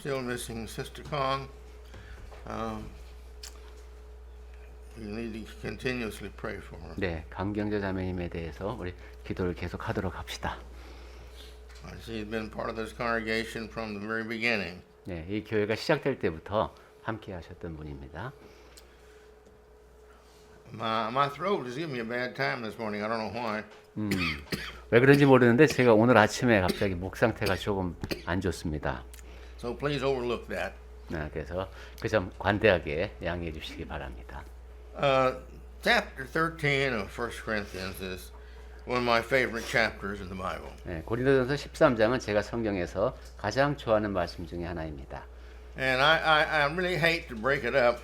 still missing Sister Kong. We need to continuously pray for her. 네, 강경재 자매님에 대해서 우리 기도를 계속 하도록 합시다. She's been part of this congregation from the very beginning. 네, 이 교회가 시작될 때부터 함께 하셨던 분입니다. My throat is giving me a bad time this morning. I don't know why. 왜 그런지 모르는데 제가 오늘 아침에 갑자기 목 상태가 조금 안 좋습니다. So please overlook that. 네, 그래서 그 점 관대하게 양해해 주시기 바랍니다. Chapter 13 of 1 Corinthians is one of my favorite chapters in the Bible. 네, 고린도전서 13장은 제가 성경에서 가장 좋아하는 말씀 중에 하나입니다. And I really hate to break it up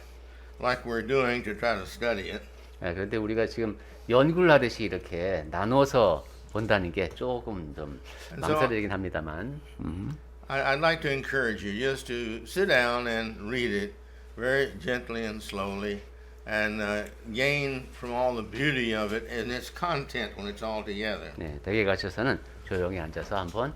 like we're doing to try to study it. 네, 그런데 우리가 지금 연구를 하듯이 이렇게 나눠서 본다는 게 조금 좀 망설이긴 합니다만. I'd like to encourage you just to sit down and read it very gently and slowly and gain from all the beauty of it and its content when it's all together. 네, 댁에 가셔서는 조용히 앉아서 한번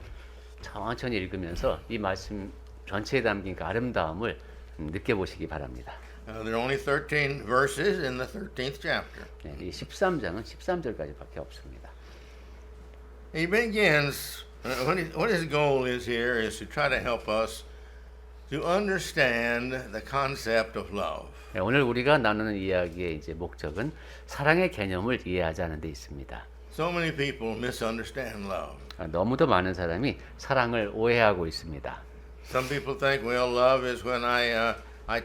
천천히 읽으면서 이 말씀 전체에 담긴 그 아름다움을 느껴보시기 바랍니다. There are only 13 verses in the 13th chapter. 네, 이 13장은 13절까지밖에 없습니다. He begins, what his goal is here is to try to help us to understand the concept of love. 네, 오늘 우리가 나누는 이야기의 이제 목적은 사랑의 개념을 이해하자는 데 있습니다. So many people misunderstand love. 너무도 많은 사람이 사랑을 오해하고 있습니다. Some people think, well, love is when I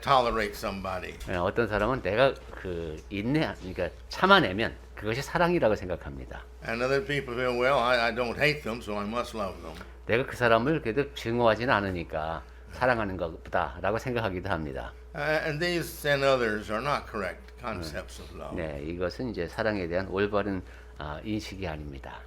tolerate somebody. 네, 어떤 사람은 내가 그 그러니까 참아내면 그것이 사랑이라고 생각합니다. And other people feel, well, I don't hate them, so I must love them. 내가 그 사람을 그래도 증오하지는 않으니까 사랑하는 것보다라고 생각하기도 합니다. And these and others are not correct concepts of love. 네, 이것은 이제 사랑에 대한 올바른 인식이 아닙니다.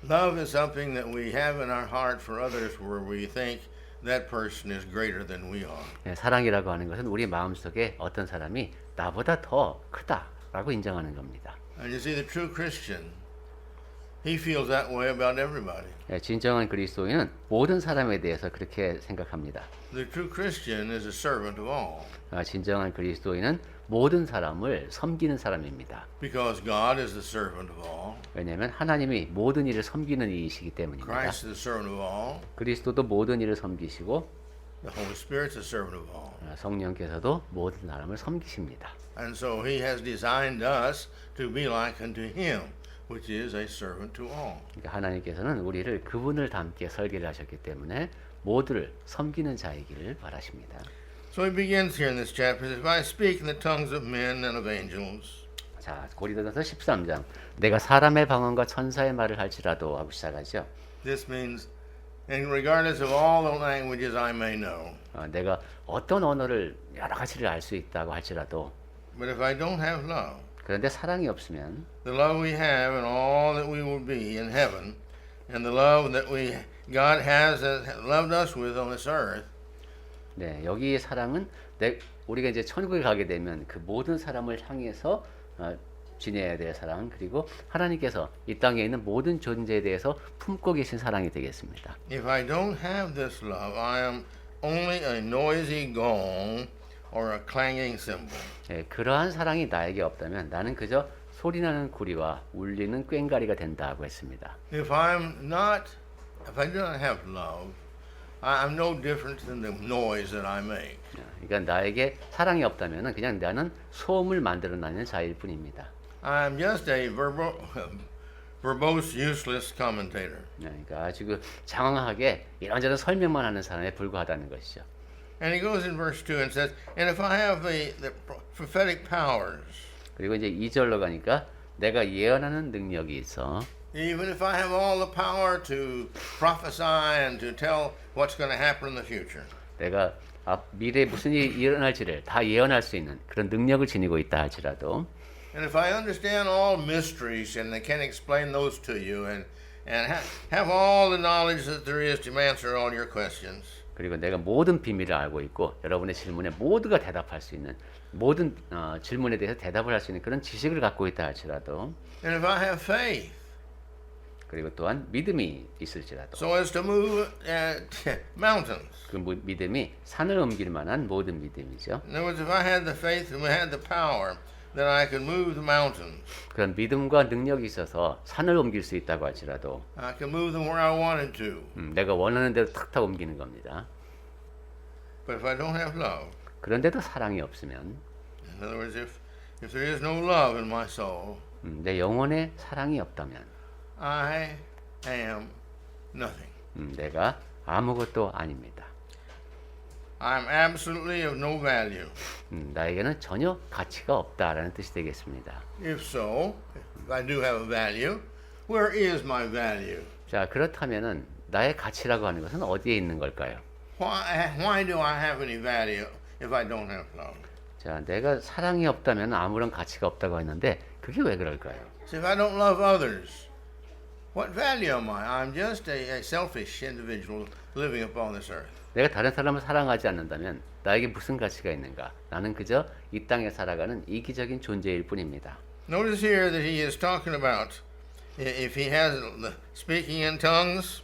Love is something that we have in our heart for others where we think that person is greater than we are. 네, 사랑이라고 하는 것은 우리 마음속에 어떤 사람이 나보다 더 크다라고 인정하는 겁니다. And you see, the true Christian, he feels that way about everybody. 네, 진정한 그리스도인은 모든 사람에 대해서 그렇게 생각합니다. The true Christian is a servant of all. 진정한 그리스도인은 모든 사람을 섬기는 사람입니다. Because God is the servant of all. 왜냐하면 하나님이 모든 일을 섬기는 이이시기 때문입니다. Christ is the servant of all. 그리스도도 모든 일을 섬기시고 The Holy Spirit is the servant of all. 성령께서도 모든 사람을 섬기십니다. And so he has designed us to be like unto him, which is a servant to all. 그러니까 하나님께서는 우리를 그분을 닮게 설계를 하셨기 때문에 모두를 섬기는 자이기를 바라십니다. So he begins here in this chapter. If I speak in the tongues of men and of angels. 자, 고린도전서 13장. 내가 사람의 방언과 천사의 말을 할지라도 하고 시작하죠. This means, and regardless of all the languages I may know. 내가 어떤 언어를 여러 가지를 알 수 있다고 할지라도. But if I don't have love, 그런데 사랑이 없으면 the love we have and all that we will be in heaven, and the love that God has loved us with on this earth. 네, 여기의 사랑은 우리가 이제 천국에 가게 되면 그 모든 사람을 향해서 지내야 될 사랑, 그리고 하나님께서 이 땅에 있는 모든 존재에 대해서 품고 계신 사랑이 되겠습니다. If I don't have this love, I am only a noisy gong or a clanging cymbal. 네, 그러한 사랑이 나에게 없다면 나는 그저 소리나는 구리와 울리는 꽹과리가 된다고 했습니다. If I do not have love, I'm no different than the noise that I make. 그러니까 나에게 사랑이 없다면 그냥 나는 소음을 만들어내는 자일 뿐입니다. I'm just a verbose, useless commentator. 그러니까 아주 그 장황하게 이런저런 설명만 하는 사람에 불과하다는 것이죠. And he goes in verse 2 and says, and if I have the prophetic powers, 그리고 이제 2절로 가니까 내가 예언하는 능력이 있어. even if I have all the power to prophesy and to tell what's going to happen in the future. 내가 미래에 무슨 일이 일어날지를 다 예언할 수 있는 그런 능력을 지니고 있다 할지라도. And if I understand all mysteries and I can explain those to you and have all the knowledge that there is to answer all your questions. 그리고 내가 모든 비밀을 알고 있고 여러분의 질문에 모두가 대답할 수 있는 모든 질문에 대해서 대답을 할 수 있는 그런 지식을 갖고 있다 할지라도. And if I have faith. 그리고 또한 믿음이 있을지라도 so as to move mountains. 그 믿음이 산을 옮길 만한 모든 믿음이죠. In other words, if I had the faith and we had the power, then I could move the mountains. 그런 믿음과 능력이 있어서 산을 옮길 수 있다고 할지라도 I could move them where I wanted to. 내가 원하는 대로 탁탁 옮기는 겁니다. But if I don't have love, 그런데도 사랑이 없으면 in other words, if there is no love in my soul, 내 영혼에 사랑이 없다면 I am nothing. 내가 아무것도 아닙니다. I'm absolutely of no value. 나에게는 전혀 가치가 없다라는 뜻이 되겠습니다. If so, if I do have a value, where is my value? 자, 그렇다면은 나의 가치라고 하는 것은 어디에 있는 걸까요? Why do I have any value if I don't have love? 자, 내가 사랑이 없다면 아무런 가치가 없다고 했는데 그게 왜 그럴까요? So if I don't love others, what value am I? I'm just a selfish individual living upon this earth. 내가 다른 사람을 사랑하지 않는다면 나에게 무슨 가치가 있는가? 나는 그저 이 땅에 살아가는 이기적인 존재일 뿐입니다. Notice here that he is talking about if he has the speaking in tongues,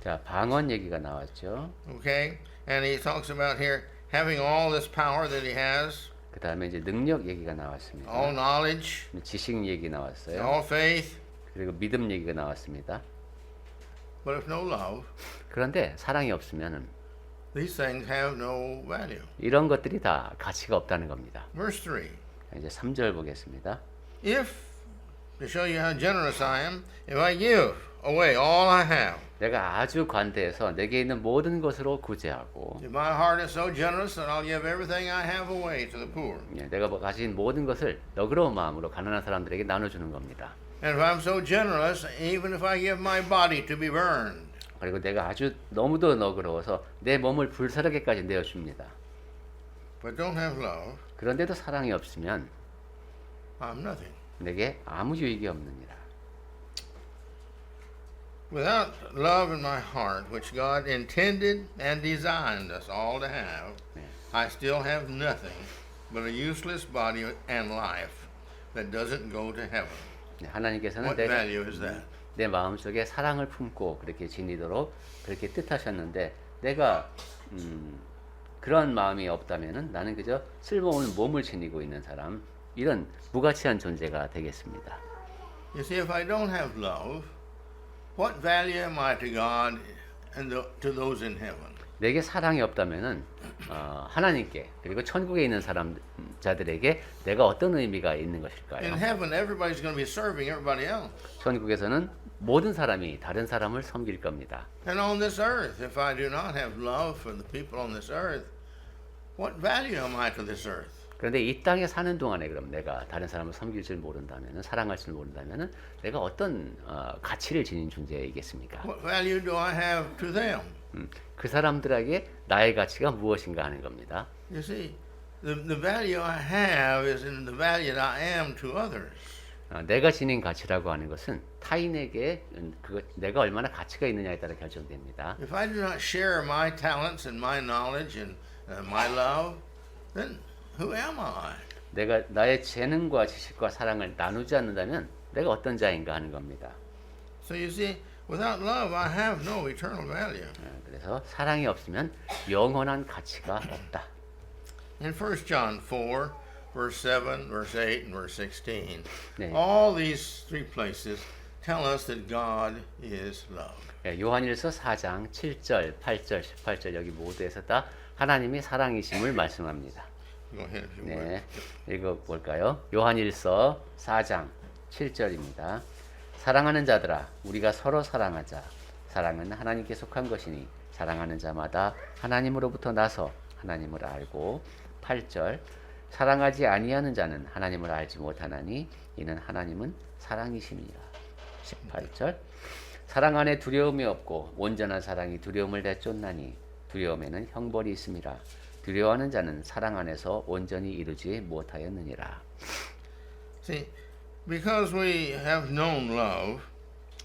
자, 방언 얘기가 나왔죠. okay, and he talks about here having all this power that he has, 그 다음에 이제 능력 얘기가 나왔습니다. all knowledge, 지식 얘기 나왔어요. all faith, 그리고 믿음 얘기가 나왔습니다. but if no love, 그런데 사랑이 없으면 these things have no value. 이런 것들이 다 가치가 없다는 겁니다. Verse 3. 이제 3절 보겠습니다. If, to show you how generous I am, if I give away all I have, 내가 아주 관대해서 내게 있는 모든 것으로 구제하고 if my heart is so generous that I'll give everything I have away to the poor, 내가 가진 모든 것을 너그러운 마음으로 가난한 사람들에게 나눠주는 겁니다. and if I'm so generous, even if I give my body to be burned, 그리고 내가 아주 너무도 너그러워서 내 몸을 불사르게까지 내어줍니다. but don't have love, 그런데도 사랑이 없으면 I'm nothing. 내게 아무 유익이 없느니라. Without love in my heart, which God intended and designed us all to have, I still have nothing but a useless body and life that doesn't go to heaven. 하나님께서는 What value is that? 내 마음속에 사랑을 품고 그렇게 지니도록 그렇게 뜻하셨는데 내가 그런 마음이 없다면은 나는 그저 쓸모없는 몸을 지니고 있는 사람, 이런 무가치한 존재가 되겠습니다. You see, if I don't have love, what value am I to God and to those in heaven? 내게 사랑이 없다면은 하나님께 그리고 천국에 있는 자들에게 내가 어떤 의미가 있는 In 것일까요? heaven, everybody's going to be serving everybody else. 천국에서는 모든 사람이 다른 사람을 섬길 겁니다. And on this earth, if I do not have love for the people on this earth, what value am I to this earth? 그런데 이 땅에 사는 동안에 그럼 내가 다른 사람을 섬길 줄 모른다면은, 사랑할 줄 모른다면은 내가 어떤 가치를 지닌 존재이겠습니까? What value do I have to them? 그 사람들에게 나의 가치가 무엇인가 하는 겁니다. You see, the value I have is in the value that I am to others. 내가 지닌 가치라고 하는 것은 타인에게 내가 얼마나 가치가 있느냐에 따라 결정됩니다. If I do not share my talents and my knowledge and my love, then who am I? 내가 나의 재능과 지식과 사랑을 나누지 않는다면 내가 어떤 자인가 하는 겁니다. So you see, without love, I have no eternal value. 그래서 사랑이 없으면 영원한 가치가 없다. In 1 John 4, verse 7, verse 8, and verse 16, 네. all these three places tell us that God is love. 요한일서 4장 7절, 8절, 18절 여기 모두에서 다 하나님이 사랑이심을 말씀합니다. Go ahead if you 네, 읽어볼까요? 요한일서 4장 7절입니다. 사랑하는 자들아, 우리가 서로 사랑하자. 사랑은 하나님께 속한 것이니 사랑하는 자마다 하나님으로부터 나서 하나님을 알고. 8절, 사랑하지 아니하는 자는 하나님을 알지 못하나니 이는 하나님은 사랑이심이라. 18절, 사랑 안에 두려움이 없고 온전한 사랑이 두려움을 내쫓나니 두려움에는 형벌이 있음이라. 두려워하는 자는 사랑 안에서 온전히 이루지 못하였느니라. See, because we have known love,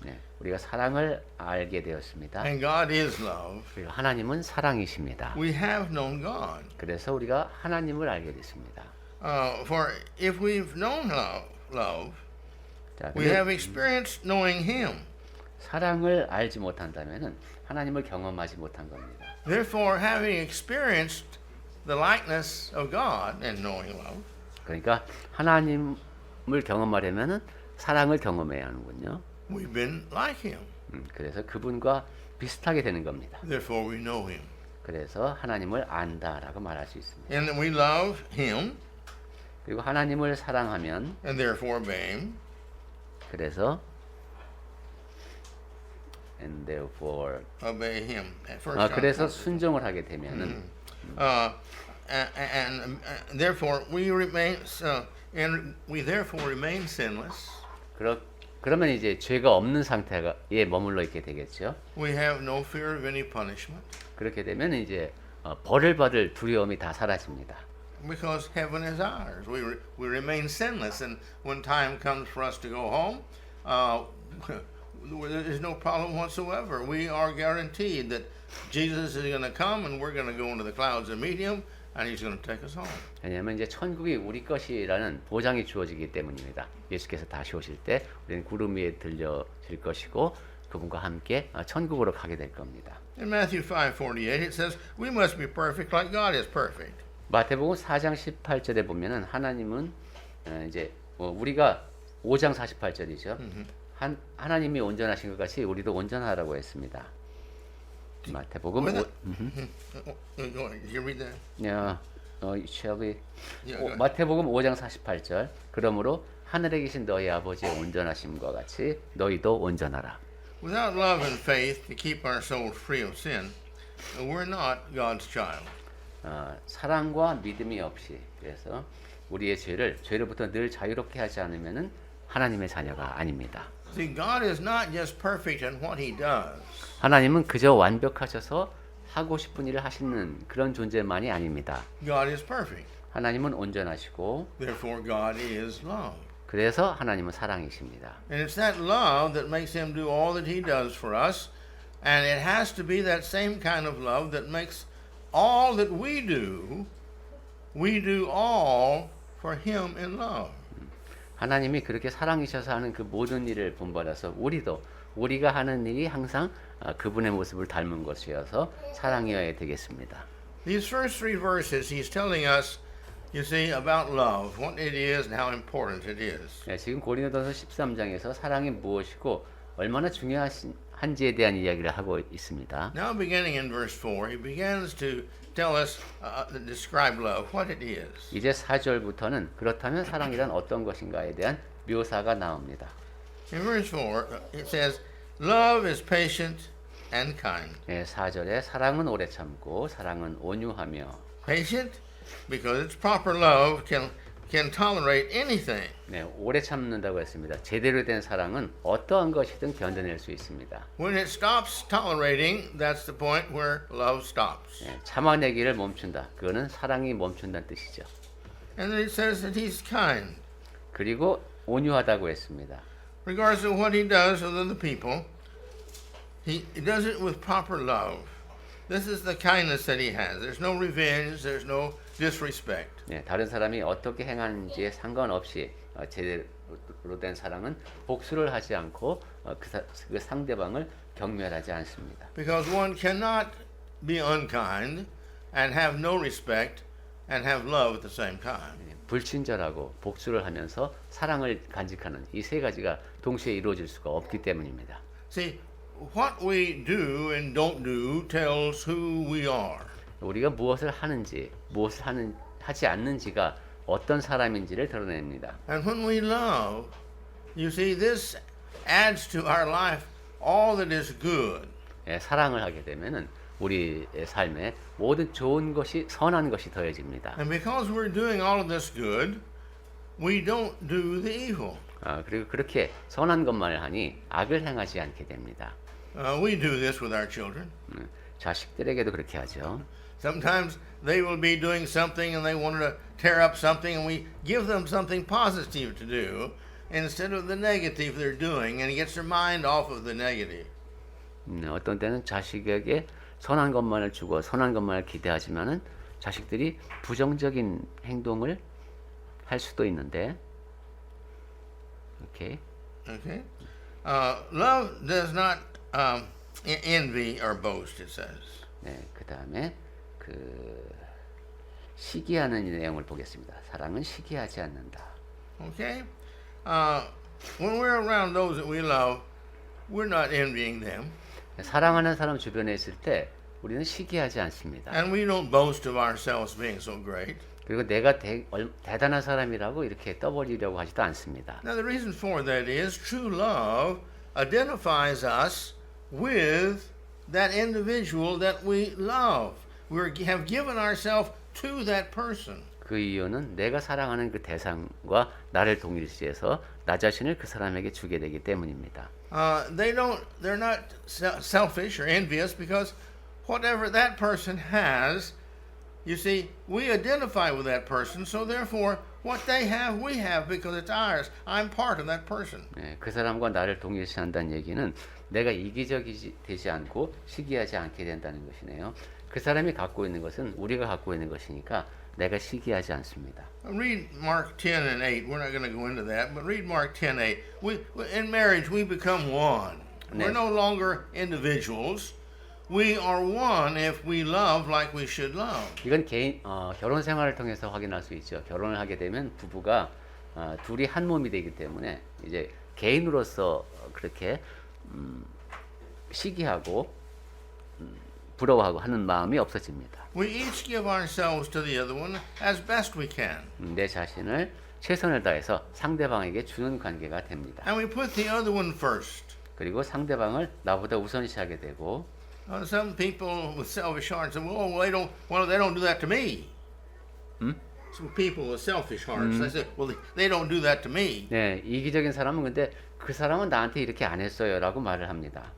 네, 우리가 사랑을 알게 되었습니다. and God is love, 그리고 하나님은 사랑이십니다. we have known God. 그래서 우리가 하나님을 알게 됐습니다. For if we've known love, 자, we have experienced knowing Him. 사랑을 알지 못한다면은 하나님을 경험하지 못한 겁니다. Therefore, having experienced the likeness of God and knowing love, 그러니까 하나님을 경험하려면은 사랑을 경험해야 하는군요. we've been like him. 그래서 그분과 비슷하게 되는 겁니다. Therefore, we know him. 그래서 하나님을 안다라고 말할 수 있습니다. And we love him 그리고 하나님을 사랑하면 and therefore obey him. 그래서 and therefore Obey him. At first 그래서 John 순종을 하게 되면은 therefore we remain and we therefore remain sinless. 그러면 이제 죄가 없는 상태에 머물러 있게 되겠죠. We have no fear of any punishment 그렇게 되면 이제 벌을 받을 두려움이 다 사라집니다. because heaven is ours. We remain sinless, and when time comes for us to go home, there's no problem whatsoever. We are guaranteed that Jesus is going to come, and we're going to go into the clouds and meet him, and he's going to take us home. 왜냐하면 이제 천국이 우리 것이라는 보장이 주어지기 때문입니다. 예수께서 다시 오실 때 우리는 구름 위에 들려질 것이고 그분과 함께 천국으로 가게 될 겁니다. In Matthew 5:48, it says, "We must be perfect like God is perfect." 마태복음 4장 18절에 보면은 하나님은 이제 우리가 5장 48절이죠. 하나님이 온전하신 것 같이 우리도 온전하라고 했습니다. 마태복음 Did you read that? shall we? Yeah, 마태복음 5장 48절. 그러므로 하늘에 계신 너희 아버지의 온전하심과 같이 너희도 온전하라. Without love and faith to keep our souls free of sin, we're not God's child. 사랑과 믿음이 없이 그래서 우리의 죄로부터 늘 자유롭게 하지 않으면은 하나님의 자녀가 아닙니다. See, God is not just perfect in what he does. 하나님은 그저 완벽하셔서 하고 싶은 일을 하시는 그런 존재만이 아닙니다. God is perfect. 하나님은 온전하시고 Therefore, God is love. 그래서 하나님은 사랑이십니다. And it's that love that makes him do all that he does for us. And it has to be that same kind of love that makes all that we do all for him in love. 하나님이 그렇게 사랑이셔서 하는 그 모든 일을 본받아서 우리가 하는 일이 항상 그분의 모습을 닮은 것이어서 사랑이어야 되겠습니다. These first three verses, he's telling us, you see, about love, what it is and how important it is. 네, 지금 고린도전서 13장에서 사랑이 무엇이고 얼마나 중요한지에 대한 이야기를 하고 있습니다. Now, beginning in verse 4, he begins to tell us, describe love, what it is. 이제 4절부터는 그렇다면 사랑이란 어떤 것인가에 대한 묘사가 나옵니다. In verse 4, it says, love is patient and kind. 네, 4절에 사랑은 오래 참고 사랑은 온유하며 Patient, because it's proper love can tolerate anything. 네, 오래 참는다고 했습니다. 제대로 된 사랑은 어떠한 것이든 견뎌낼 수 있습니다. When it stops tolerating, that's the point where love stops. 네, 참아내기를 멈춘다. 그거는 사랑이 멈춘다는 뜻이죠. And then it says that he's kind. 그리고 온유하다고 했습니다. Regardless of what he does with other people, he does it with proper love. This is the kindness that he has. There's no revenge, there's no disrespect. 네, 다른 사람이 어떻게 행하는지에 상관없이 제대로 된 사랑은 복수를 하지 않고 그 상대방을 경멸하지 않습니다. Because one cannot be unkind and have no respect and have love at the same time. 네, 불친절하고 복수를 하면서 사랑을 간직하는 이 세 가지가 동시에 이루어질 수가 없기 때문입니다. See, what we do and don't do tells who we are. 우리가 무엇을 하는지, 하지 않는지가 어떤 사람인지를 드러냅니다. And when we love, you see, this adds to our life all that is good. 예, 사랑을 하게 되면은 우리의 삶에 모든 좋은 것이 선한 것이 더해집니다. And because we're doing all of this good, we don't do the evil. 그리고 그렇게 선한 것만을 하니 악을 행하지 않게 됩니다. We do this with our children. 자식들에게도 그렇게 하죠. Sometimes they will be doing something and they want to tear up something, and we give them something positive to do instead of the negative they're doing, and it gets their mind off of the negative. 어떤 때는 자식에게 선한 것만을 주고 선한 것만을 기대하지만은 자식들이 부정적인 행동을 할 수도 있는데, Okay. Love does not envy or boast, it says. 네, 그 다음에 그 시기하는 이 내용을 보겠습니다. 사랑은 시기하지 않는다. Okay? When we're around those that we love, we're not envying them. 사랑하는 사람 주변에 있을 때 우리는 시기하지 않습니다. And we don't boast of ourselves being so great. 그리고 내가 대단한 사람이라고 이렇게 떠벌리려고 하지도 않습니다. Now, the reason for that is true love identifies us with that individual that we love. We have given ourselves to that person. 그 이유는 내가 사랑하는 그 대상과 나를 동일시해서 나 자신을 그 사람에게 주게 되기 때문입니다. They're not selfish or envious because whatever that person has, you see, we identify with that person, so therefore what they have, we have because it's ours. I'm part of that person. 네, 그 사람과 나를 동일시한다는 얘기는 내가 이기적이 되지 않고 시기하지 않게 된다는 것이네요. 그 사람이 갖고 있는 것은 우리가 갖고 있는 것이니까 내가 시기하지 않습니다. Read Mark 10 and 8. We're not going to go into that, but read Mark 10, 8. In marriage, we become one. 네. We're no longer individuals. We are one if we love like we should love. 이건 결혼 생활을 통해서 확인할 수 있죠. 결혼을 하게 되면 부부가 둘이 한 몸이 되기 때문에 이제 개인으로서 그렇게 시기하고 부러워하고 하는 마음이 없어집니다. We each give ourselves to the other one as best we can. 내 자신을 최선을 다해서 상대방에게 주는 관계가 됩니다. And we put the other one first. 그리고 상대방을 나보다 우선시하게 되고 Some people with selfish hearts say, well, they don't do that to me. Some people with selfish hearts, they say, well, they don't do that to me. 네, 이기적인 사람은 근데 그 사람은 나한테 이렇게 안 했어요라고 말을 합니다.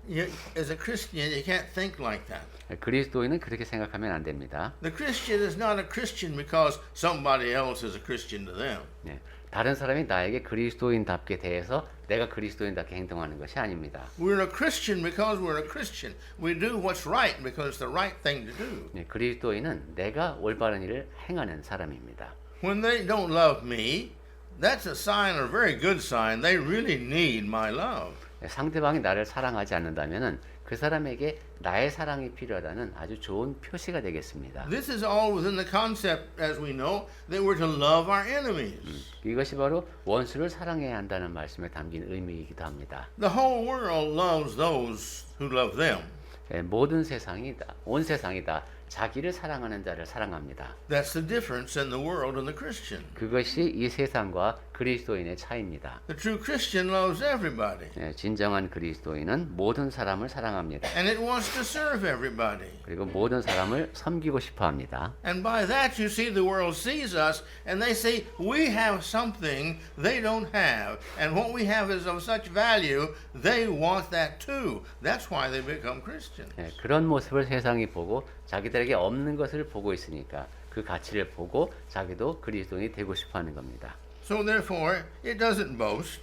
As a Christian, you can't think like that. 그리스도인은 그렇게 생각하면 안 됩니다. The Christian is not a Christian because somebody else is a Christian to them. 네, 다른 사람이 나에게 그리스도인답게 대해서 내가 그리스도인답게 행동하는 것이 아닙니다. We're a Christian because we're a Christian. We do what's right because it's the right thing to do. 네, 그리스도인은 내가 올바른 일을 행하는 사람입니다. When they don't love me, that's a sign, a very good sign. They really need my love. 네, 상대방이 나를 사랑하지 않는다면은 그 사람에게 나의 사랑이 필요하다는 아주 좋은 표시가 되겠습니다. This is all within the concept, as we know, that we're to love our enemies. 이것이 바로 원수를 사랑해야 한다는 말씀에 담긴 의미이기도 합니다. The whole world loves those who love them. 네, 모든 세상이다, 온 세상이다. 자기를 사랑하는 자를 사랑합니다. That's the difference in the world and the Christian. 그것이 이 세상과 그리스도인의 차이입니다. The true Christian loves everybody. 네, 진정한 그리스도인은 모든 사람을 사랑합니다. And it wants to serve everybody. 그리고 모든 사람을 섬기고 싶어 합니다. And by that you see the world sees us and they see we have something they don't have. And what we have is of such value, they want that too. That's why they become Christians. 네, 그런 모습을 세상이 보고 자기들에게 없는 것을 보고 있으니까 그 가치를 보고 자기도 그리스도인이 되고 싶어 하는 겁니다. So therefore, it doesn't boast.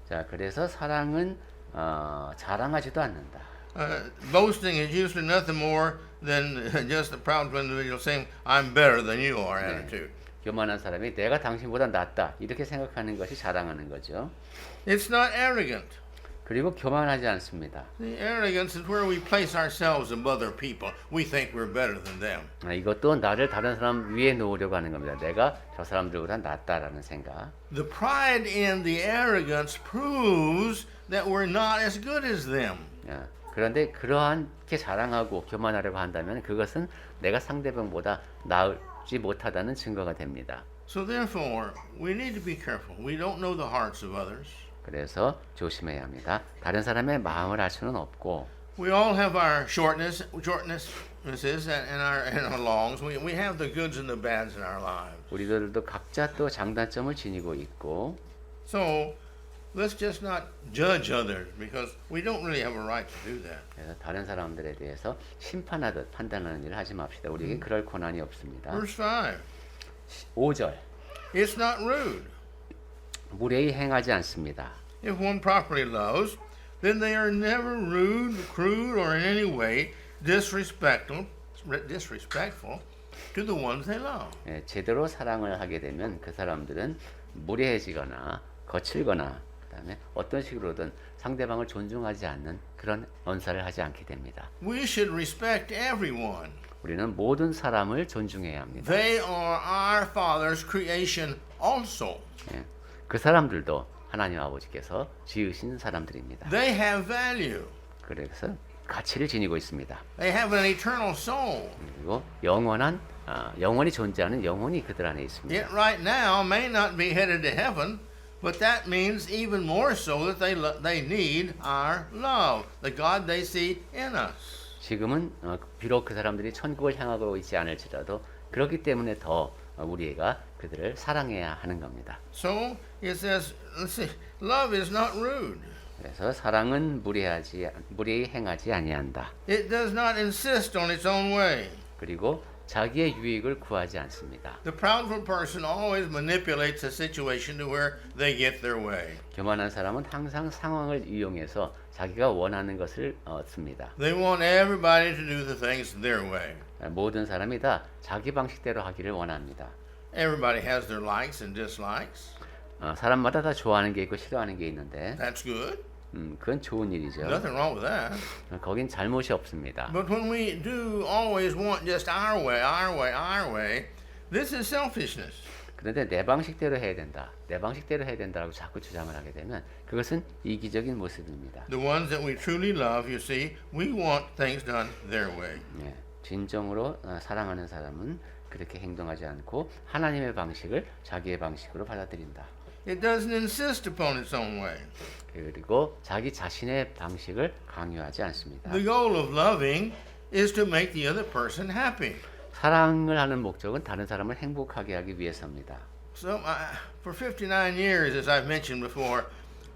자, 그래서 사랑은 자랑하지도 않는다. Boasting is usually nothing more than just the proud individual saying, I'm better than you are attitude. 교만한 사람이 내가 당신보다 낫다 이렇게 생각하는 것이 자랑하는 거죠. It's not arrogant. 그리고 교만하지 않습니다. The arrogance is where we place ourselves above other people. We think we're better than them. 이것도 나를 다른 사람 위에 놓으려고 하는 겁니다. 내가 저 사람들보다 낫다라는 생각. The pride in the arrogance proves that we're not as good as them. 그런데 그러한게 자랑하고 교만하려고 한다면 그것은 내가 상대방보다 나을지 못하다는 증거가 됩니다. So therefore, we need to be careful. We don't know the hearts of others. 그래서 조심해야 합니다. 다른 사람의 마음을 알 수는 없고. We all have our shortnesses and our longs. We have the goods and the bads in our lives. 우리들도 각자 또 장단점을 지니고 있고. So let's just not judge others because we don't really have a right to do that. 그래서 다른 사람들에 대해서 심판하듯 판단하는 일을 하지 맙시다. 우리에게 그럴 권한이 없습니다. Verse 5. 5절. It's not rude. 무례히 행하지 않습니다. If one properly loves, then they are never rude, crude, or in any way disrespectful to the ones they love. 제대로 사랑을 하게 되면 그 사람들은 무례해지거나 거칠거나 그다음에 어떤 식으로든 상대방을 존중하지 않는 그런 언사를 하지 않게 됩니다. We should respect everyone. 우리는 모든 사람을 존중해야 합니다. They are our Father's creation also. 예. 그 사람들도 하나님 아버지께서 지으신 사람들입니다. They have value. 그래서 가치를 지니고 있습니다. They have an eternal soul. 그리고 영원히 존재하는 영혼이 그들 안에 있습니다. Yet right now may not be headed to heaven, but that means even more so that they need our love, the God they see in us. 지금은 비록 그 사람들이 천국을 향하고 있지 않을지라도 그렇기 때문에 더 우리가 그들을 사랑해야 하는 겁니다. So it says, let's see, love is not rude. 그래서 사랑은 무례히 행하지 아니한다. It does not insist on its own way. 그리고 자기의 유익을 구하지 않습니다. The proudful person always manipulates a situation to where they get their way. 교만한 사람은 항상 상황을 이용해서 자기가 원하는 것을 얻습니다. They want everybody to do the things their way. 모든 사람이 다 자기 방식대로 하기를 원합니다. Everybody has their likes and dislikes. 사람마다 다 좋아하는 게 있고 싫어하는 게 있는데 That's good. 그건 좋은 일이죠. Nothing wrong with that. 거긴 잘못이 없습니다. But when we do always want just our way, our way, our way, this is selfishness. 그런데 내 방식대로 해야 된다. 내 방식대로 해야 된다라고 자꾸 주장을 하게 되면 그것은 이기적인 모습입니다. The ones that we truly love, you see, we want things done their way. 네, 진정으로 사랑하는 사람은 그렇게 행동하지 않고 하나님의 방식을 자기의 방식으로 받아들인다. It doesn't insist upon its own way. 그리고 자기 자신의 방식을 강요하지 않습니다. The goal of loving is to make the other person happy. 사랑을 하는 목적은 다른 사람을 행복하게 하기 위해서입니다. So, for 59 years, as I've mentioned before,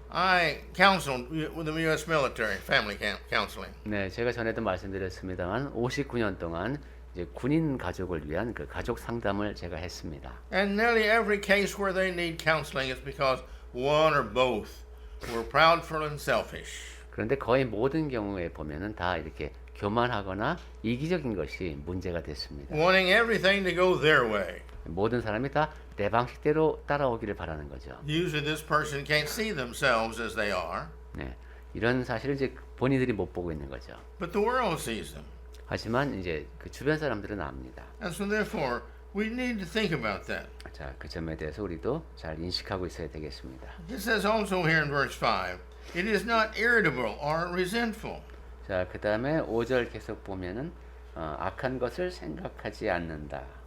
I counseled with the U.S. military, family counseling. 네, 제가 전에도 말씀드렸습니다만 59년 동안 이제 군인 가족을 위한 그 가족 상담을 제가 했습니다. And nearly every case where they need counseling is because one or both were proudful and selfish. 그런데 거의 모든 경우에 보면은 다 이렇게 교만하거나 이기적인 것이 문제가 됐습니다. Wanting everything to go their way. 모든 사람이 다 내 방식대로 따라오기를 바라는 거죠. Usually this person can't see themselves as they are, 네, 이런 사실을 이제 본인들이 못 보고 있는 거죠. but the world sees them. 하지만 이제 그 주변 사람들은 압니다. And so therefore, we need to think about that. 자, 그 점에 대해서 우리도 잘 인식하고 있어야 되겠습니다. It says also here in verse 5, it is not irritable or resentful. 자, 그 다음에 5절 계속 보면은 악한 것을 생각하지 않는다.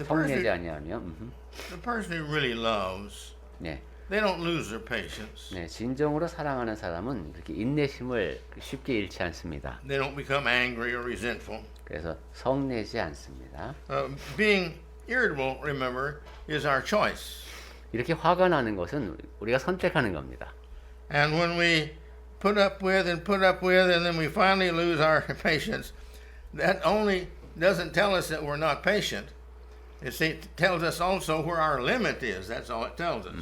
성내지 아니하며. The person who really loves, 네, they don't lose their patience. 네, 진정으로 사랑하는 사람은 그렇게 인내심을 쉽게 잃지 않습니다. They don't become angry or resentful. 그래서 성내지 않습니다. Being irritable, remember, is our choice. 이렇게 화가 나는 것은 우리가 선택하는 겁니다. And when we put up with and put up with, and then we finally lose our patience, that only doesn't tell us that we're not patient. It tells us also where our limit is. That's all it tells us.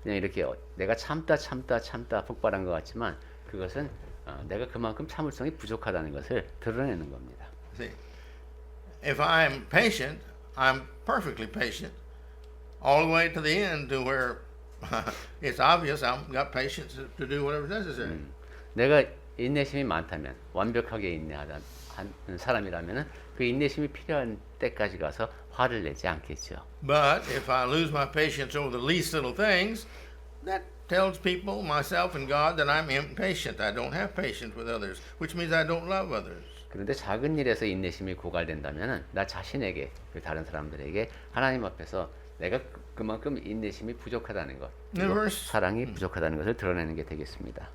그냥 이렇게 내가 참다 폭발한 것 같지만 그것은 내가 그만큼 참을성이 부족하다는 것을 드러내는 겁니다. See, if I'm patient, I'm perfectly patient, all the way to the end, to where it's obvious I've got patience to do whatever's necessary. 내가 인내심이 많다면 완벽하게 인내하는 사람이라면은 그 인내심이 필요한 때까지 가서 화를 내지 않겠죠. But if I lose my patience over the least little things, that tells people, myself and God, that I'm impatient. I don't have patience with others, which means I don't love others. 그런데 작은 일에서 인내심이 고갈된다면은 나 자신에게 그 다른 사람들에게 하나님 앞에서 내가 그만큼 인내심이 부족하다는 것, 그리고 사랑이 부족하다는 것을 드러내는 게 되겠습니다.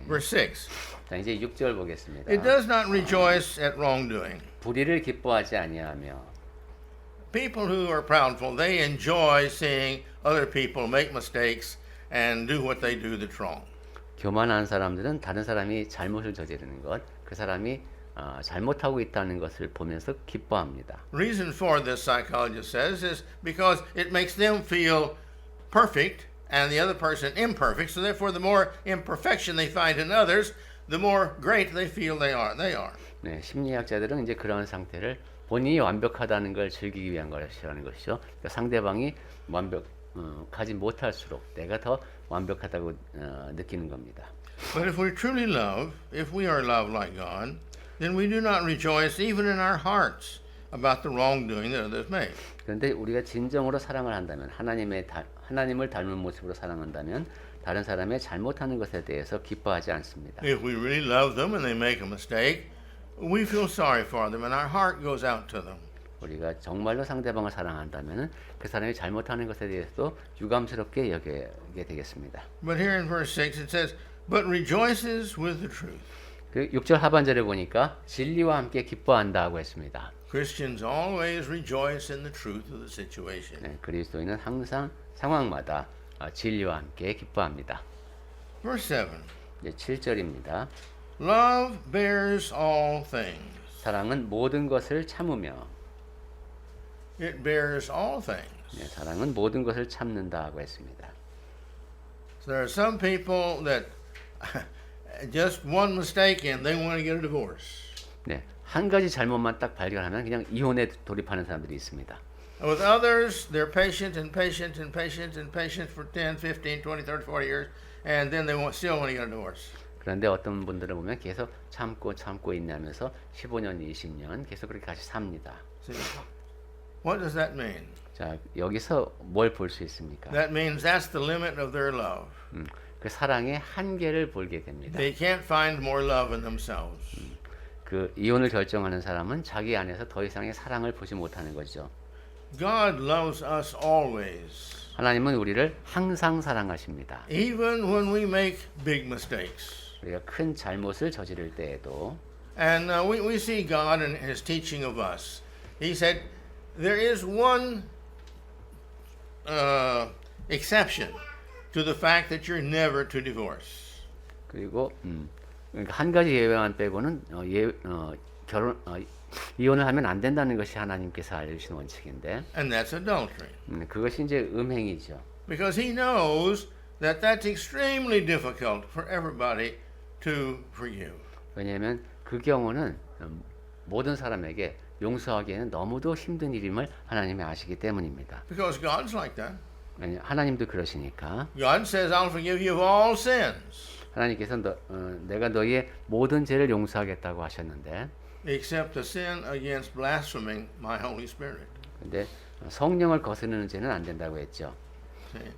Verse 6. 자, 이제 6절 보겠습니다. It does not rejoice at wrongdoing. 불의를 기뻐하지 아니하며. People who are proudful, they enjoy seeing other people make mistakes and do what they do that's wrong. 교만한 사람들은 다른 사람이 잘못을 저지르는 것, 그 사람이 잘못하고 있다는 것을 보면서 기뻐합니다. Reason for this, psychologist says, is because it makes them feel perfect and the other person imperfect. So therefore, the more imperfection they find in others, the more great they feel they are. 네, 심리학자들은 이제 그런 상태를 본인이 완벽하다는 걸 즐기기 위한 것이라는 것이죠. 그러니까 상대방이 가지 못할수록 내가 더 완벽하다고 느끼는 겁니다. But if we truly love, if we are loved like God, then we do not rejoice even in our hearts about the wrongdoing that others make. 그런데 우리가 진정으로 사랑을 한다면 하나님을 닮은 모습으로 사랑한다면 다른 사람의 잘못하는 것에 대해서 기뻐하지 않습니다. If we really love them and they make a mistake, we feel sorry for them and our heart goes out to them. 우리가 정말로 상대방을 사랑한다면 그 사람이 잘못하는 것에 대해서도 유감스럽게 여기게 되겠습니다. But here in verse 6 it says, but rejoices with the truth. 그 6절 하반절에 보니까 진리와 함께 기뻐한다고 했습니다. Christians always rejoice in the truth of the situation. 네, 그리스도인은 항상 상황마다 진리와 함께 기뻐합니다. Verse 7. 네, 7절입니다. Love bears all things. 사랑은 모든 것을 참으며 It bears all things. 네, 사랑은 모든 것을 참는다고 했습니다. So there are some people that just one mistake and they want to get a divorce. 네, 한 가지 잘못만 딱 발견하면 그냥 이혼에 돌입하는 사람들이 있습니다. With others, they're patient and patient and patient and patient for 10, 15, 20, 30, 40 years, and then they still want to get a divorce. 그런데 어떤 분들을 보면 계속 참고 인내하면서 15년, 20년 계속 그렇게 같이 삽니다. See, what does that mean? 자, 여기서 뭘 볼 수 있습니까? That means that's the limit of their love. 그 사랑의 한계를 보게 됩니다. They can't find more love in themselves. 그 이혼을 결정하는 사람은 자기 안에서 더 이상의 사랑을 보지 못하는 거죠. God loves us always, 하나님은 우리를 항상 사랑하십니다. even when we make big mistakes. 우리가 큰 잘못을 저지를 때에도 And we see God in His teaching of us. He said, there is one exception to the fact that you're never to divorce. 그리고 그러니까 한 가지 예외만 빼고는 이혼을 하면 안 된다는 것이 하나님께서 알려주신 원칙인데 And that's adultery. 그것이 이제 음행이죠. Because He knows that that's extremely difficult for everybody to forgive. 왜냐하면 그 경우는 모든 사람에게 용서하기에는 너무도 힘든 일임을 하나님이 아시기 때문입니다. Because God's like that. 하나님도 그러시니까 God says, I'll forgive you of all sins, 하나님께서 내가 너희의 모든 죄를 용서하겠다고 하셨는데 except the sin against blaspheming my Holy Spirit. 근데 성령을 거스르는 죄는 안 된다고 했죠. See?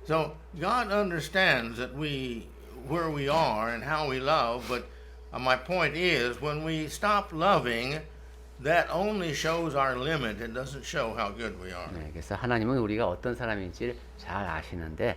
So God understands that where we are and how we love, but my point is when we stop loving, that only shows our limit. It doesn't show how good we are. 네, 그래서 하나님은 우리가 어떤 사람인지를 잘 아시는데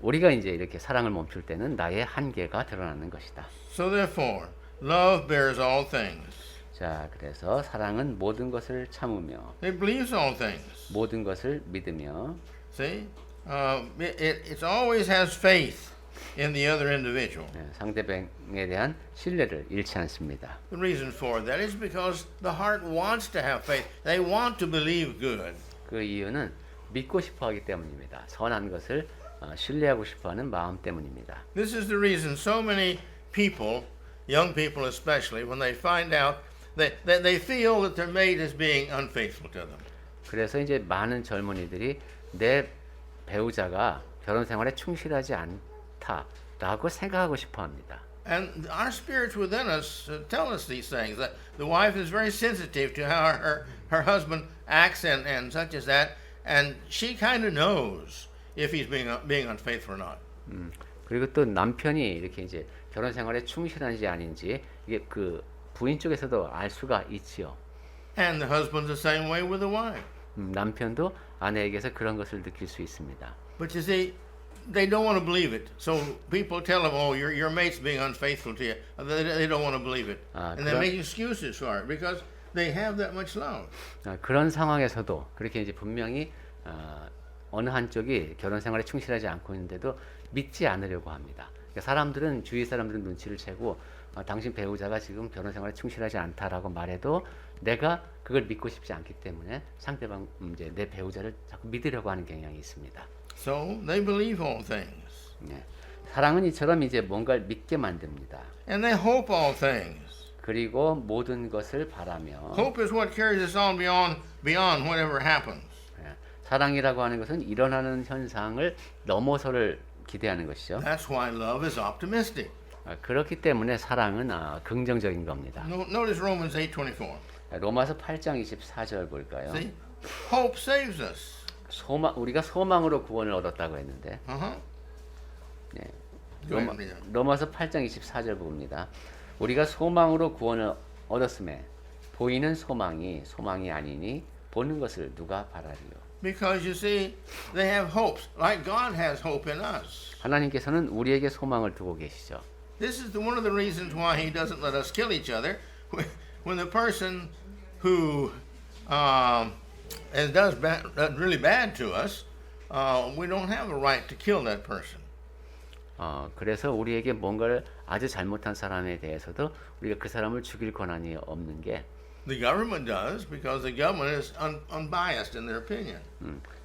우리가 이제 이렇게 사랑을 멈출 때는 나의 한계가 드러나는 것이다. So therefore, love bears all things. 자, 그래서 사랑은 모든 것을 참으며 It believes all things. 모든 것을 믿으며 See? It always has faith in the other individual. 네, 상대방에 대한 신뢰를 잃지 않습니다. The reason for that is because the heart wants to have faith. They want to believe good. 그 이유는 믿고 싶어하기 때문입니다. 선한 것을 신뢰하고 싶어하는 마음 때문입니다. This is the reason so many people, young people especially, when they find out that they feel that their mate is being unfaithful to them. 그래서 이제 많은 젊은이들이 내 배우자가 결혼 생활에 충실하지 않다라고 생각하고 싶어합니다. And our spirits within us tell us these things. That the wife is very sensitive to how her husband acts and such as that, and she kind of knows if he's being unfaithful or not. 그리고 또 남편이 이렇게 이제 결혼 생활에 충실한지 아닌지 이게 그 부인 쪽에서도 알 수가 있지요. And the husband's the same way with the wife. 남편도 아내에게서 그런 것을 느낄 수 있습니다. But you see, they don't want to believe it. So people tell them, "Oh, your mate's being unfaithful to you." They don't want to believe it, and they make excuses for it because they have that much love. 그런 상황에서도 그렇게 이제 분명히 어느 한쪽이 결혼 생활에 충실하지 않고 있는데도 믿지 않으려고 합니다. 그러니까 사람들은 주위 사람들은 눈치를 채고 당신 배우자가 지금 결혼 생활에 충실하지 않다라고 말해도 내가 그걸 믿고 싶지 않기 때문에 상대방 이제 내 배우자를 자꾸 믿으려고 하는 경향이 있습니다. So they believe all things. 네. 사랑은 이처럼 이제 뭔가를 믿게 만듭니다. And they hope all things. 그리고 모든 것을 바라며 Hope is what carries us on beyond whatever happens. 사랑이라고 하는 것은 일어나는 현상을 넘어서를 기대하는 것이죠. That's why love is optimistic. 그렇기 때문에 사랑은 긍정적인 겁니다. Notice Romans 8:24. 로마서 8장 24절 볼까요? See? Hope saves us. 우리가 소망으로 구원을 얻었다고 했는데 Uh-huh. 네. Go ahead, read it. 로마서 8장 24절 봅니다. 우리가 소망으로 구원을 얻었음에 보이는 소망이 아니니 보는 것을 누가 바라리요. Because you see, they have hopes, like God has hope in us. 하나님께서는 우리에게 소망을 두고 계시죠. This is one of the reasons why He doesn't let us kill each other. When the person who does really bad to us, we don't have a right to kill that person. 그래서 우리에게 뭔가를 아주 잘못한 사람에 대해서도 우리가 그 사람을 죽일 권한이 없는 게 The government does because the government is unbiased in their opinion.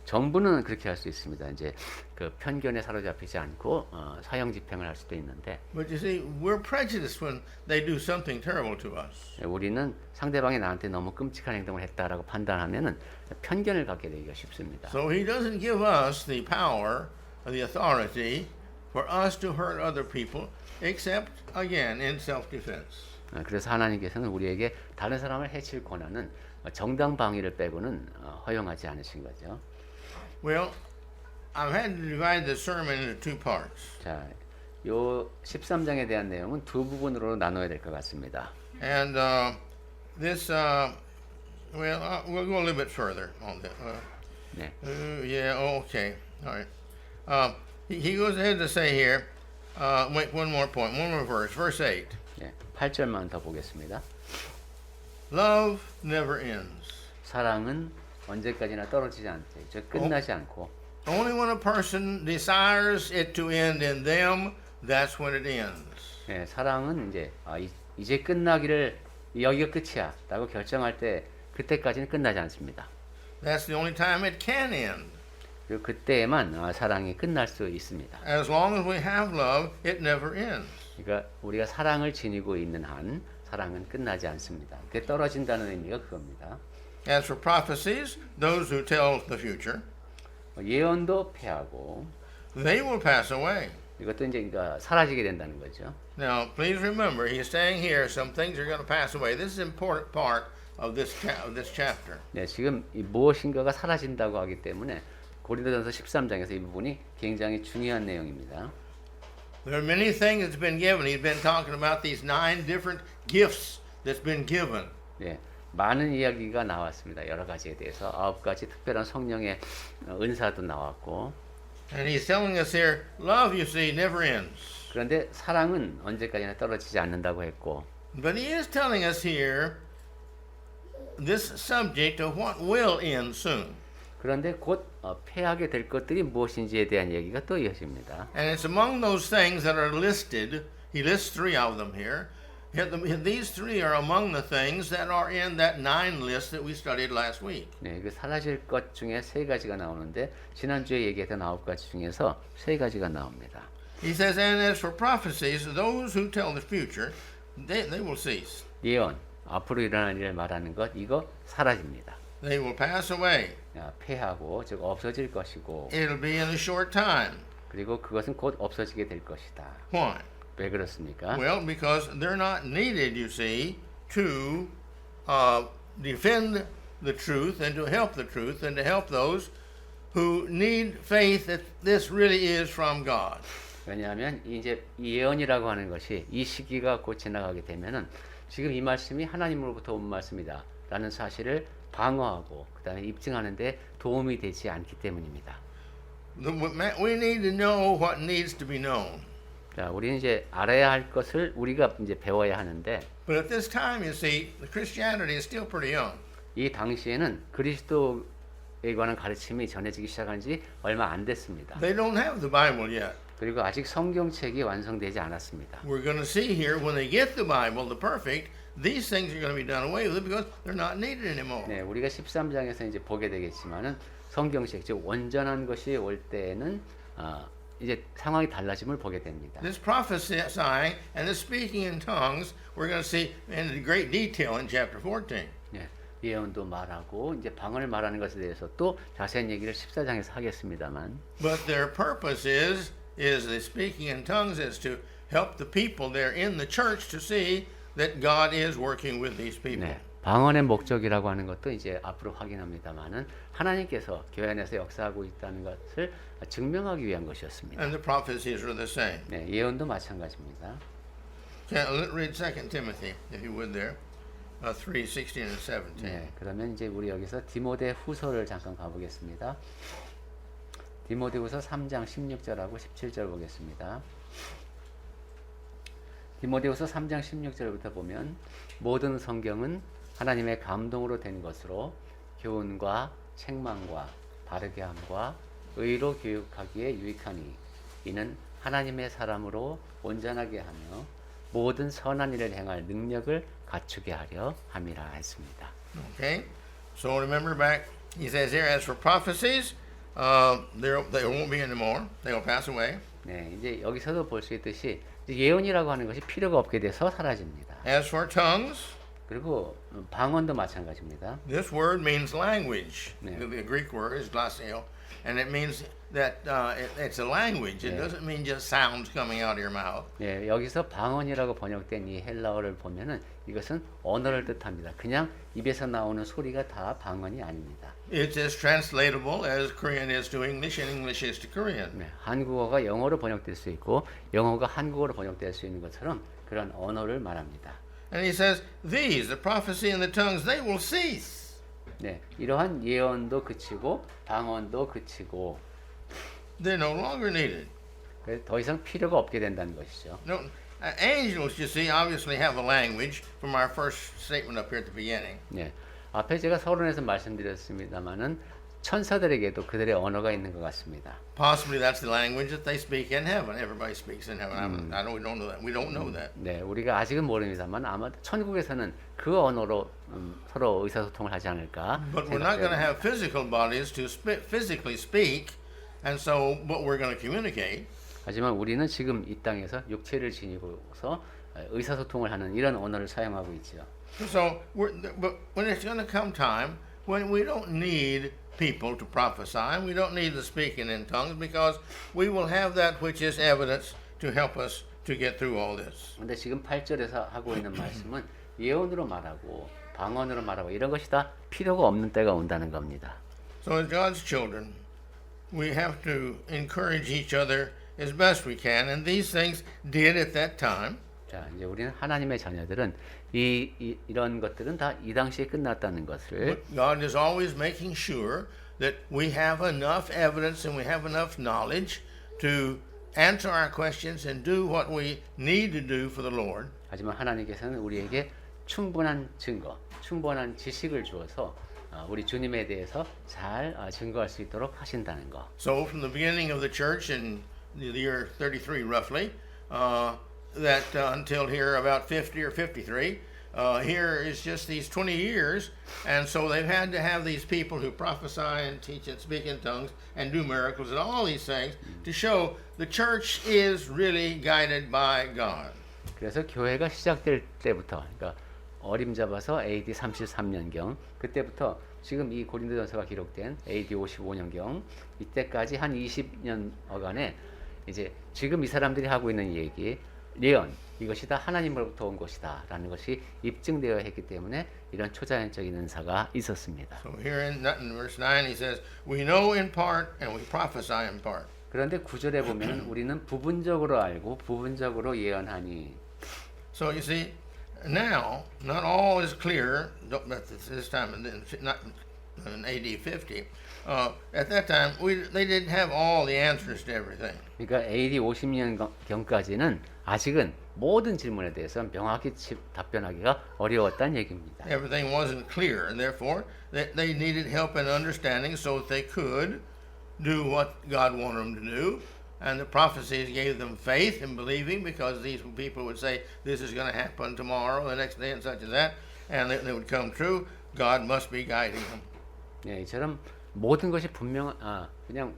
정부는 그렇게 할 수 있습니다. 이제 그 편견에 사로잡히지 않고 사형 집행을 할 수도 있는데 But you see, we're prejudiced when they do something terrible to us. 우리는 상대방이 나한테 너무 끔찍한 행동을 했다라고 판단하면은 편견을 갖게 되기가 쉽습니다. So He doesn't give us the power or the authority for us to hurt other people, except again in self-defense. 그래서 하나님께서는 우리에게 다른 사람을 해칠 권한은 정당 방위를 빼고는 허용하지 않으신 거죠. Well, I've had to divide the sermon into two parts. 자, 요 13장에 대한 내용은 두 부분으로 나눠야 될 것 같습니다. And this, we'll go a little bit further on that. 네. Yeah, okay. All right. He goes ahead to say here, wait, one more point, one more verse, verse 8. 네, 8절만 더 보겠습니다. Love never ends. 사랑은 언제까지나 떨어지지 않죠. 끝나지 않고 Only when a person desires it to end in them, that's when it ends. 네, 사랑은 이제 끝나기를 여기가 끝이야라고 결정할 때 그때까지는 끝나지 않습니다. That's the only time it can end. 그리고 그때에만 사랑이 끝날 수 있습니다. As long as we have love, it never ends. 그러니까 우리가 사랑을 지니고 있는 한 사랑은 끝나지 않습니다. 그게 떨어진다는 의미가 그겁니다. As for prophecies, those who tell the future, 예언도 패하고 they will pass away. 이것도 이제 그러니까 사라지게 된다는 거죠. Now, please remember, he is saying here some things are going to pass away. This is an important part of this chapter. 네, 지금 이 무엇인가가 사라진다고 하기 때문에 고린도전서 13장에서 이 부분이 굉장히 중요한 내용입니다. There are many things that's been given. He's been talking about these 9 different gifts that's been given. 네, 많은 이야기가 나왔습니다. 여러 가지에 대해서 9가지 특별한 성령의 은사도 나왔고. And he's telling us here, love, you see, never ends. 그런데 사랑은 언제까지나 떨어지지 않는다고 했고. But he is telling us here this subject of what will end soon. 그런데 곧 패하게 될 것들이 무엇인지에 대한 얘기가 또 이어집니다. And it's among those things that are listed. He lists 3 of them here. These 3 are among the things that are in that 9 list that we studied last week. 네, 그 사라질 것 중에 3가지가 나오는데 지난주에 얘기했던 9가지 중에서 3가지가 나옵니다. He says, and as for prophecies, those who tell the future, they will cease. 예언, 앞으로 일어날 일을 말하는 것, 이거 사라집니다. They will pass away. 패하고 즉 없어질 것이고 It'll be in a short time. 그리고 그것은 곧 없어지게 될 것이다. Why? 왜 그렇습니까? Well, because they're not needed, you see, to defend the truth and to help the truth and to help those who need faith that this really is from God. 왜냐하면 이제 이 예언이라고 하는 것이 이 시기가 곧 지나가게 되면은 지금 이 말씀이 하나님으로부터 온 말씀이다라는 사실을 방어하고 그다음에 입증하는데 도움이 되지 않기 때문입니다. We need to know what needs to be known. 자, 우리는 이제 알아야 할 것을 우리가 이제 배워야 하는데. But at this time, you see, the Christianity is still pretty young. 이 당시에는 그리스도에 관한 가르침이 전해지기 시작한 지 얼마 안 됐습니다. They don't have the Bible yet. 그리고 아직 성경책이 완성되지 않았습니다. We're going to see here when they get the Bible, the perfect, these things are going to be done away with because they're not needed anymore. 네, 우리가 13장에서 이제 보게 되겠지만은 성경책 즉 온전한 것이 올 때에는 이제 상황이 달라짐을 보게 됩니다. This prophesying and this speaking in tongues, we're going to see in great detail in chapter 14. 네, 예언도 말하고 이제 방언을 말하는 것에 대해서 또 자세한 얘기를 14장에서 하겠습니다만 But their purpose is the speaking in tongues is to help the people there in the church to see that God is working with these people. 네, 방언의 목적이라고 하는 것도 이제 앞으로 확인합니다만은 하나님께서 교회 안에서 역사하고 있다는 것을 증명하기 위한 것이었습니다. And the prophecies are the same. 네, 예언도 마찬가지입니다. Read 2 Timothy, if you would there, 3, 16 and 17. 네, 그러면 이제 우리 여기서 디모데 후서를 잠깐 가보겠습니다. 디모데 후서 3장 16절하고 17절 보겠습니다. 디모데 후서 3장 16절부터 보면 모든 성경은 하나님의 감동으로 된 것으로 교훈과 책망과 바르게 함과 의로 교육하기에 유익하니 이는 하나님의 사람으로 온전하게 하며 모든 선한 일을 행할 능력을 갖추게 하려 함이라 했습니다. Okay, so remember back, he says here, as for prophecies, they won't be anymore. They will pass away. 네, 이제 여기서도 볼 수 있듯이 예언이라고 하는 것이 필요가 없게 돼서 사라집니다. As for tongues, 그리고 방언도 마찬가지입니다. this word means language. Yeah. The Greek word is glasio, and it means that it's a language. It Yeah. doesn't mean just sounds coming out of your mouth. 네, 여기서 방언이라고 번역된 이 헬라어를 보면은 이것은 언어를 뜻합니다. 그냥 입에서 나오는 소리가 다 방언이 아닙니다. It's as translatable as Korean is to English and English is to Korean. 네, 한국어가 영어로 번역될 수 있고 영어가 한국어로 번역될 수 있는 것처럼 그런 언어를 말합니다. And he says, these, the prophecy and the tongues, they will cease. 네, 이러한 예언도 그치고 방언도 그치고 They're no longer needed. 그래서 더 이상 필요가 없게 된다는 것이죠. No, angels, you see, obviously have a language from our first statement up here at the beginning. 네, 앞에 제가 서론에서 말씀드렸습니다만은 천사들에게도 그들의 언어가 있는 것 같습니다. Possibly that's the language that they speak in heaven. Everybody speaks in heaven. I don't know that. We don't know that. 네, 우리가 아직은 모릅니다만 아마 천국에서는 그 언어로 서로 의사소통을 하지 않을까. But we're not going to have physical bodies to physically speak, and so but we're going to communicate. 하지만 우리는 지금 이 땅에서 육체를 지니고서 의사소통을 하는 이런 언어를 사용하고 있죠. So, but when it's going to come time when we don't need people to prophesy, we don't need the speaking in tongues because we will have that which is evidence to help us to get through all this. 근데 지금 8절에서 하고 있는 말씀은 예언으로 말하고 방언으로 말하고 이런 것이 다 필요가 없는 때가 온다는 겁니다. So as God's children, we have to encourage each other as best we can, and these things did at that time. 자, 이제 우리는 하나님의 자녀들은 이런 것들은 다 이 당시에 끝났다는 것을 But God is always making sure that we have enough evidence and we have enough knowledge to answer our questions and do what we need to do for the Lord. 하지만 하나님께서는 우리에게 충분한 증거, 충분한 지식을 주어서 우리 주님에 대해서 잘 증거할 수 있도록 하신다는 거. So from the beginning of the church in the year 33 roughly, that until here about 50 or 53, here is just these 20 years, and so they've had to have these people who prophesy and teach and speak in tongues and do miracles and all these things to show the church is really guided by God. 그래서 교회가 시작될 때부터, 그러니까 어림잡아서 AD 33년경 그때부터 지금 이 고린도전서가 기록된 AD 55년경 이때까지 한 20년여간에 이제 지금 이 사람들이 하고 있는 얘기, 예언, 이것이 다 하나님으로부터 온 것이다 라는 것이 입증되어 했기 때문에 이런 초자연적인 은사가 있었습니다. So here in verse 9 he says, we know in part and we prophesy in part. 그런데 9절에 보면 우리는 부분적으로 알고 부분적으로 예언하니. So you see, now not all is clear at this time, not in AD 50. At that time, they didn't have all the answers to everything. 그러니까 AD 50년경까지는 아직은 모든 질문에 대해서 명확히 답변하기가 어려웠다는 얘기입니다. Everything wasn't clear, and therefore they needed help and understanding so that they could do what God wanted them to do. And the prophecies gave them faith in believing, because these people would say, this is going to happen tomorrow, the next day, and such as that, and it would come true. God must be guiding them. 네, 이처럼 모든 것이 그냥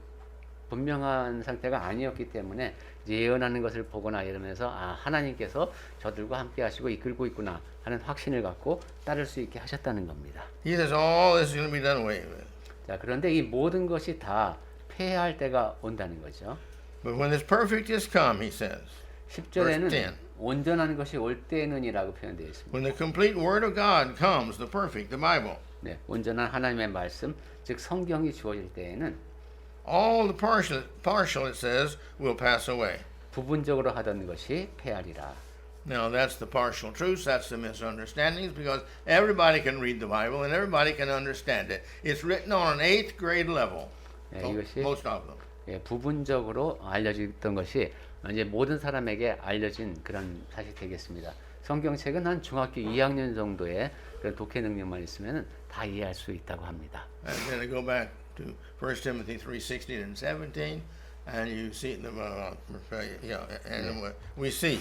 분명한 상태가 아니었기 때문에 이제 예언하는 것을 보거나 이러면서 아 하나님께서 저들과 함께 하시고 이끌고 있구나 하는 확신을 갖고 따를 수 있게 하셨다는 겁니다. He says all this is going to be done away with. 자 그런데 이 모든 것이 다 폐할 때가 온다는 거죠. But when this perfect is come, he says, 10절에는 Verse 10. 온전한 것이 올 때는이라고 표현되어 있습니다. when the complete Word of God comes, the perfect, the Bible, 네, 온전한 하나님의 말씀, 즉 성경이 주어질 때에는 all the partial it says, will pass away. 부분적으로 하던 것이 폐하리라. Now that's the partial truths, that's the misunderstandings, because everybody can read the Bible and everybody can understand it. It's written on an 8th grade level, 네, 이것이 most of them. 예, 부분적으로 알려졌던 것이 이제 모든 사람에게 알려진 그런 사실이 되겠습니다. 성경책은 한 중학교 2학년 정도의 그런 독해 능력만 있으면 다 이해할 수 있다고 합니다. And then I go back to 1 Timothy 3:16 and 17, and you see the and we see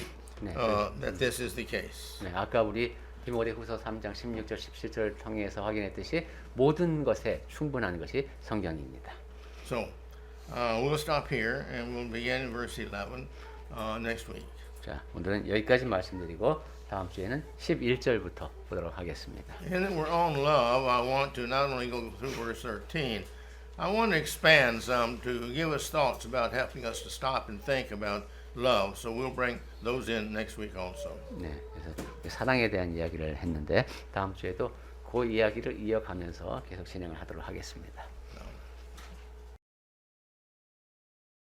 that this is the case. 네, 아까 우리 디모데후서 3장 16절 17절 통해서 확인했듯이 모든 것에 충분한 것이 성경입니다. So we'll stop here and we'll begin in verse 11 next week. 자, 오늘은 여기까지 말씀드리고 다음 주에는 11절부터 보도록 하겠습니다. And then we're on love. I want to not only go through verse 13, I want to expand some to give us thoughts about helping us to stop and think about love. So we'll bring those in next week also. 네, 그래서 사랑에 대한 이야기를 했는데 다음 주에도 그 이야기를 이어가면서 계속 진행을 하도록 하겠습니다.